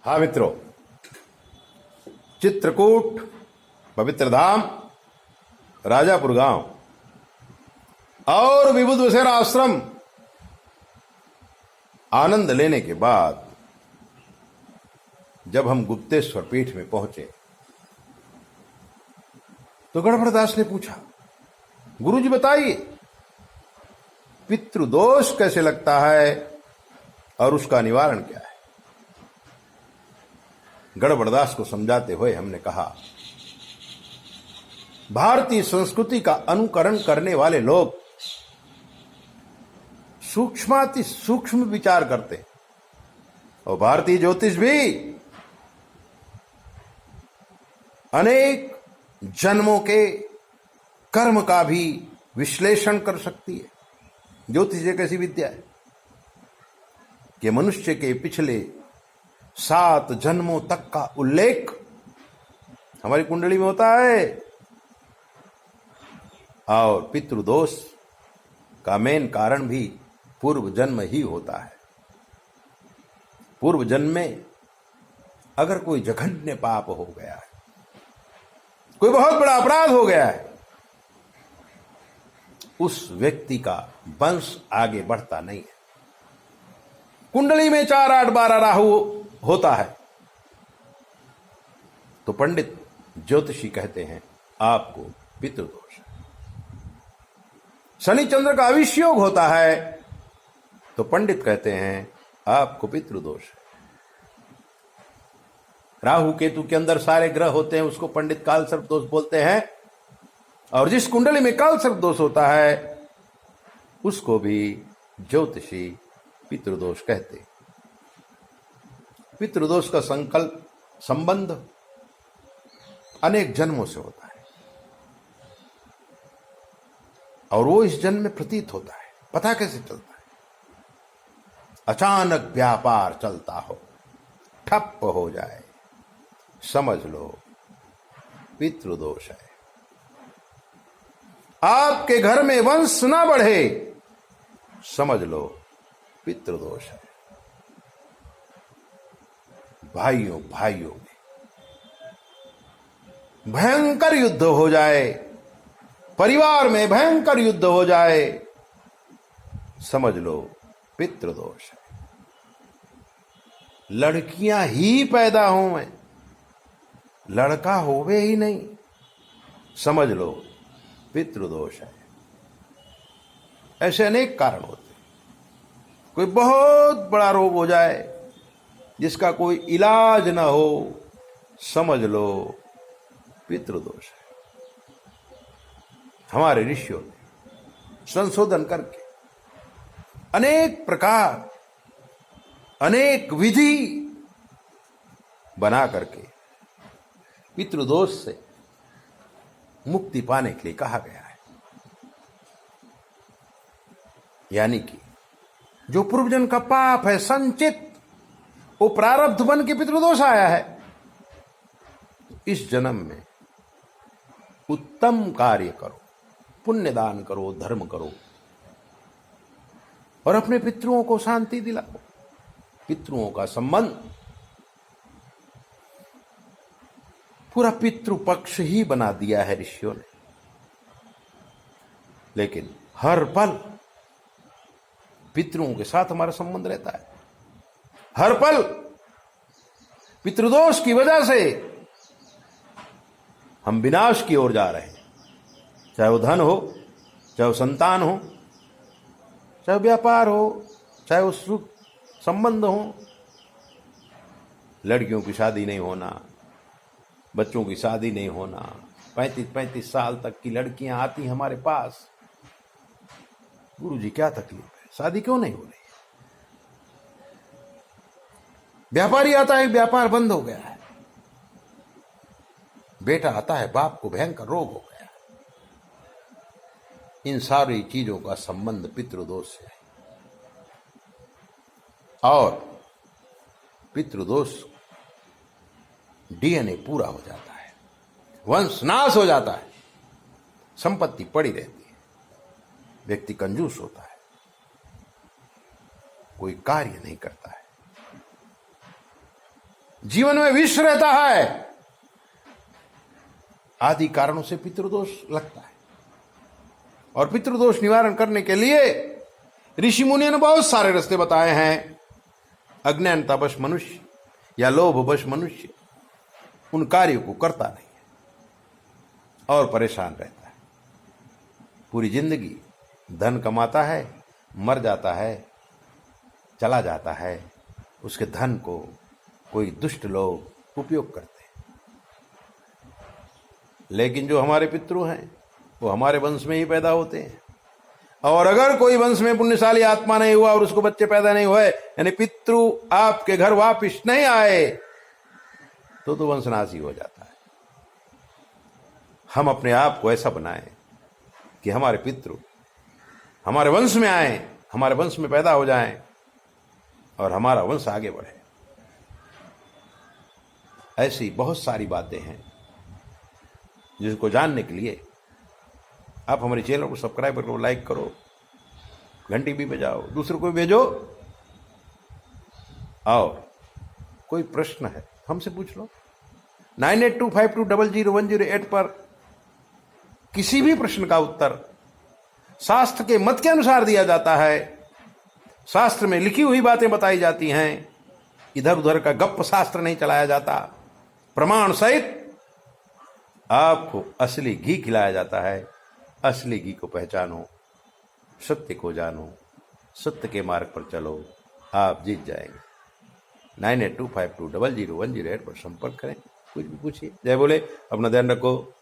हाँ मित्रों, चित्रकूट, पवित्र धाम, राजापुर गांव और विबुधवसेरा आश्रम आनंद लेने के बाद जब हम गुप्तेश्वर पीठ में पहुंचे तो गढ़बड़दास ने पूछा, गुरुजी बताइए पितृदोष कैसे लगता है और उसका निवारण क्या है। गढ़बड़दास को समझाते हुए हमने कहा, भारतीय संस्कृति का अनुकरण करने वाले लोग सूक्ष्माति सूक्ष्म विचार करते हैं और भारतीय ज्योतिष भी अनेक जन्मों के कर्म का भी विश्लेषण कर सकती है। ज्योतिष एक ऐसी विद्या है कि मनुष्य के पिछले 7 जन्मों तक का उल्लेख हमारी कुंडली में होता है और पितृदोष का मेन कारण भी पूर्व जन्म ही होता है। पूर्व जन्म में अगर कोई जघन्य पाप हो गया है, कोई बहुत बड़ा अपराध हो गया है, उस व्यक्ति का वंश आगे बढ़ता नहीं है। कुंडली में 4, 8, 12 राहु होता है तो पंडित ज्योतिषी कहते हैं आपको पितृदोष है। शनि चंद्र का अविष्योग होता है तो पंडित कहते हैं आपको पितृदोष है। राहु केतु के अंदर सारे ग्रह होते हैं, उसको पंडित काल सर्प दोष बोलते हैं और जिस कुंडली में काल सर्प दोष होता है उसको भी ज्योतिषी पितृदोष कहते हैं। पितृदोष का संबंध अनेक जन्मों से होता है और वो इस जन्म में प्रतीत होता है। पता कैसे चलता है? अचानक व्यापार चलता हो, ठप हो जाए, समझ लो पितृदोष है। आपके घर में वंश ना बढ़े, समझ लो पितृदोष है। भाइयों में भयंकर युद्ध हो जाए, परिवार में भयंकर युद्ध हो जाए, समझ लो पितृदोष है। लड़कियां ही पैदा हों, लड़का होवे ही नहीं, समझ लो पितृदोष है। ऐसे अनेक कारण होते हैं। कोई बहुत बड़ा रोग हो जाए जिसका कोई इलाज ना हो, समझ लो पितृदोष है। हमारे ऋषियों ने संशोधन करके अनेक प्रकार, अनेक विधि बना करके पितृदोष से मुक्ति पाने के लिए कहा गया है। यानी कि जो पूर्वजन्म का पाप है संचित, वो प्रारब्ध बन के पितृदोष आया है। इस जन्म में उत्तम कार्य करो, पुण्य दान करो, धर्म करो और अपने पितरों को शांति दिलाओ। पितरों का संबंध पूरा पितृपक्ष ही बना दिया है ऋषियों ने। लेकिन हर पल पितरों के साथ हमारा संबंध रहता है। हर पल पितृदोष की वजह से हम विनाश की ओर जा रहे हैं। चाहे वो धन हो, चाहे वो संतान हो, चाहे व्यापार हो, चाहे वो सुख संबंध हो। लड़कियों की शादी नहीं होना, बच्चों की शादी नहीं होना। 35-35 साल तक की लड़कियां आती हमारे पास, गुरुजी क्या तकलीफ है, शादी क्यों नहीं हो रही? व्यापारी आता है, व्यापार बंद हो गया है। बेटा आता है, बाप को भयंकर रोग हो गया। इन सारी चीजों का संबंध पितृदोष से है और पितृदोष डीएनए पूरा हो जाता है, वंश नाश हो जाता है, संपत्ति पड़ी रहती है, व्यक्ति कंजूस होता है, कोई कार्य नहीं करता है। जीवन में विष रहता है, आदि कारणों से पितृदोष लगता है। और पितृदोष निवारण करने के लिए ऋषि मुनियों ने बहुत सारे रास्ते बताए हैं। अज्ञानतावश मनुष्य या लोभवश मनुष्य उन कार्यों को करता नहीं है और परेशान रहता है। पूरी जिंदगी धन कमाता है, मर जाता है, चला जाता है, उसके धन को कोई दुष्ट लोग उपयोग करते हैं। लेकिन जो हमारे पितृ हैं वो हमारे वंश में ही पैदा होते हैं। और अगर कोई वंश में पुण्यशाली आत्मा नहीं हुआ और उसको बच्चे पैदा नहीं हुए, यानी पितृ आपके घर वापिस नहीं आए, तो वंशनाशी हो जाता है। हम अपने आप को ऐसा बनाएं कि हमारे पितृ हमारे वंश में आए, हमारे वंश में पैदा हो जाएं और हमारा वंश आगे बढ़े। ऐसी बहुत सारी बातें हैं जिसको जानने के लिए आप हमारे चैनल को सब्सक्राइब करो, लाइक करो, घंटी भी बजाओ, दूसरों को भी भेजो। और कोई प्रश्न है हमसे पूछ लो। 9825200108 पर किसी भी प्रश्न का उत्तर शास्त्र के मत के अनुसार दिया जाता है। शास्त्र में लिखी हुई बातें बताई जाती हैं, इधर उधर का गप्प शास्त्र नहीं चलाया जाता। प्रमाण सहित आपको असली घी खिलाया जाता है। असली घी को पहचानो, सत्य को जानो, सत्य के मार्ग पर चलो, आप जीत जाएंगे। 9825200108 पर संपर्क करें, कुछ भी पूछिए। जय बोले, अपना ध्यान रखो।